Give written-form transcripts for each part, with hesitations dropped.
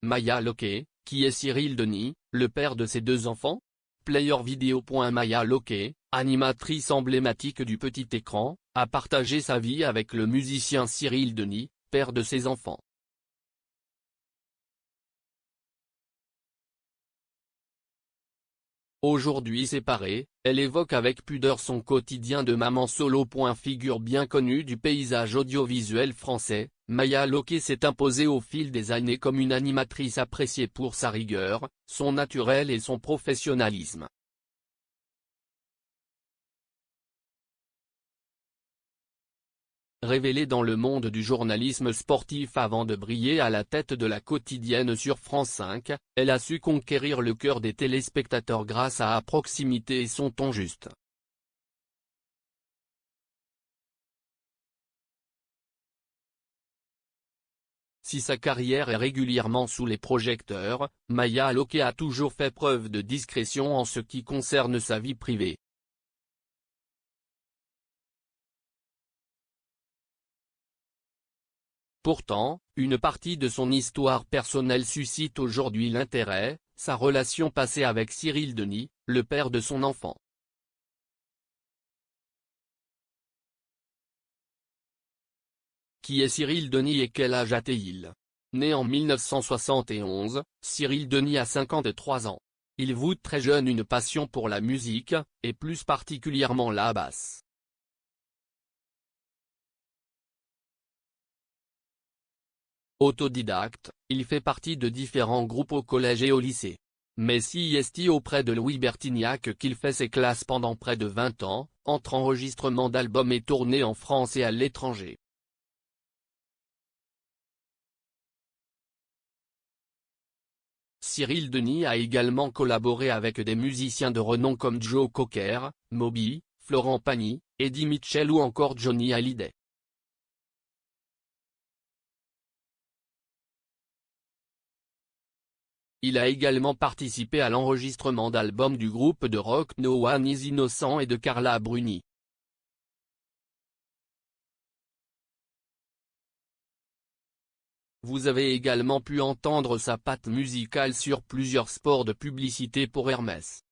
Maya Loquet, qui est Cyril Denis, le père de ses 2 enfants? Playervideo. Maya Loquet, animatrice emblématique du petit écran, a partagé sa vie avec le musicien Cyril Denis, père de ses enfants. Aujourd'hui séparée, elle évoque avec pudeur son quotidien de maman solo. Figure bien connue du paysage audiovisuel français, Maya Loquet s'est imposée au fil des années comme une animatrice appréciée pour sa rigueur, son naturel et son professionnalisme. Révélée dans le monde du journalisme sportif avant de briller à la tête de la quotidienne sur France 5, elle a su conquérir le cœur des téléspectateurs grâce à proximité et son ton juste. Si sa carrière est régulièrement sous les projecteurs, Maya Loquet a toujours fait preuve de discrétion en ce qui concerne sa vie privée. Pourtant, une partie de son histoire personnelle suscite aujourd'hui l'intérêt, sa relation passée avec Cyril Denis, le père de son enfant. Qui est Cyril Denis et quel âge a-t-il? Né en 1971, Cyril Denis a 53 ans. Il voue très jeune une passion pour la musique, et plus particulièrement la basse. Autodidacte, il fait partie de différents groupes au collège et au lycée. Mais c'est auprès de Louis Bertignac qu'il fait ses classes pendant près de 20 ans, entre enregistrements d'albums et tournées en France et à l'étranger. Cyril Denis a également collaboré avec des musiciens de renom comme Joe Cocker, Moby, Florent Pagny, Eddie Mitchell ou encore Johnny Hallyday. Il a également participé à l'enregistrement d'albums du groupe de rock No One Is Innocent et de Carla Bruni. Vous avez également pu entendre sa patte musicale sur plusieurs spots de publicité pour Hermès.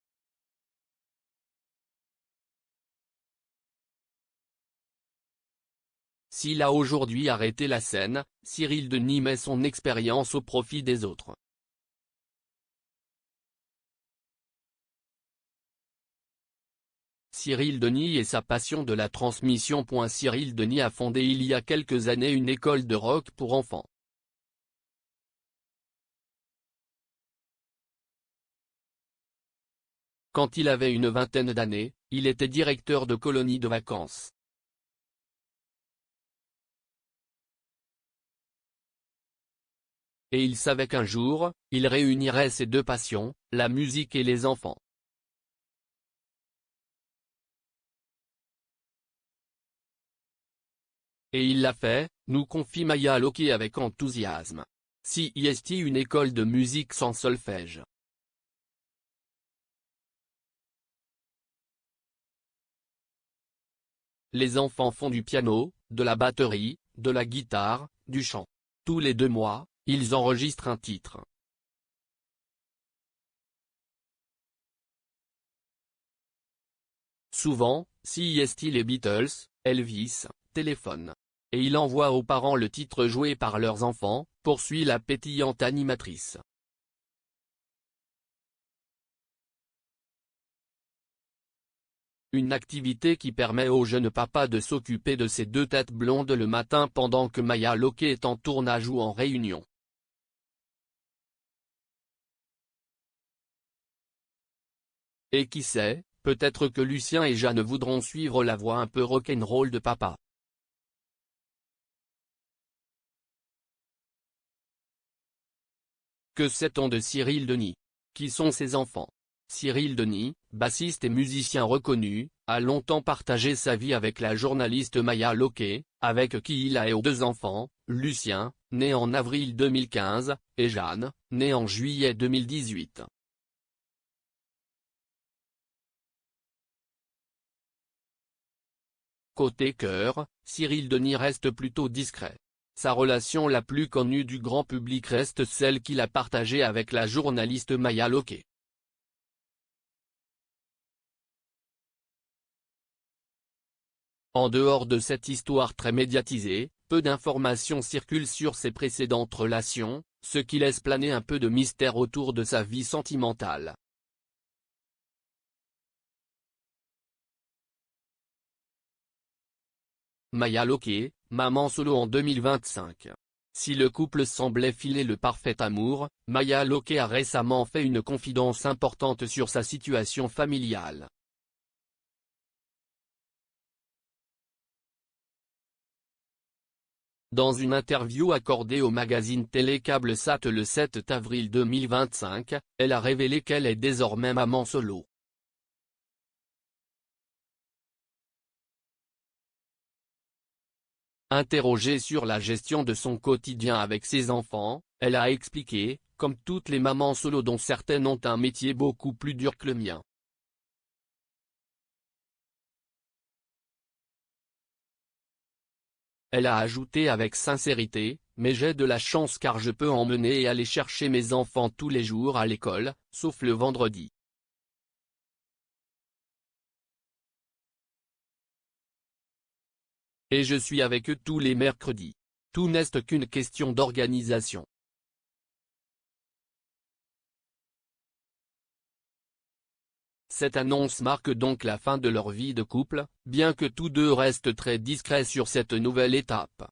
S'il a aujourd'hui arrêté la scène, Cyril Denis met son expérience au profit des autres. Cyril Denis et sa passion de la transmission. Cyril Denis a fondé il y a quelques années une école de rock pour enfants. Quand il avait une vingtaine d'années, il était directeur de colonie de vacances. Et il savait qu'un jour, il réunirait ses 2 passions, la musique et les enfants. Et il l'a fait, nous confie Maya Loquet avec enthousiasme. C'est une école de musique sans solfège. Les enfants font du piano, de la batterie, de la guitare, du chant. Tous les 2 mois, ils enregistrent un titre. Souvent, les Beatles, Elvis, téléphone. Et il envoie aux parents le titre joué par leurs enfants, poursuit la pétillante animatrice. Une activité qui permet au jeune papa de s'occuper de ses 2 têtes blondes le matin pendant que Maya Loquet est en tournage ou en réunion. Et qui sait, peut-être que Lucien et Jeanne voudront suivre la voie un peu rock'n'roll de papa. Que sait-on de Cyril Denis? Qui sont ses enfants? Cyril Denis, bassiste et musicien reconnu, a longtemps partagé sa vie avec la journaliste Maya Loquet, avec qui il a eu 2 enfants, Lucien, né en avril 2015, et Jeanne, née en juillet 2018. Côté cœur, Cyril Denis reste plutôt discret. Sa relation la plus connue du grand public reste celle qu'il a partagée avec la journaliste Maya Locke. En dehors de cette histoire très médiatisée, peu d'informations circulent sur ses précédentes relations, ce qui laisse planer un peu de mystère autour de sa vie sentimentale. Maya Locke, maman solo en 2025. Si le couple semblait filer le parfait amour, Maya Locke a récemment fait une confidence importante sur sa situation familiale. Dans une interview accordée au magazine télé CableSat le 7 avril 2025, elle a révélé qu'elle est désormais maman solo. Interrogée sur la gestion de son quotidien avec ses enfants, elle a expliqué, comme toutes les mamans solo dont certaines ont un métier beaucoup plus dur que le mien. Elle a ajouté avec sincérité, mais j'ai de la chance car je peux emmener et aller chercher mes enfants tous les jours à l'école, sauf le vendredi. Et je suis avec eux tous les mercredis. Tout n'est qu'une question d'organisation. Cette annonce marque donc la fin de leur vie de couple, bien que tous deux restent très discrets sur cette nouvelle étape.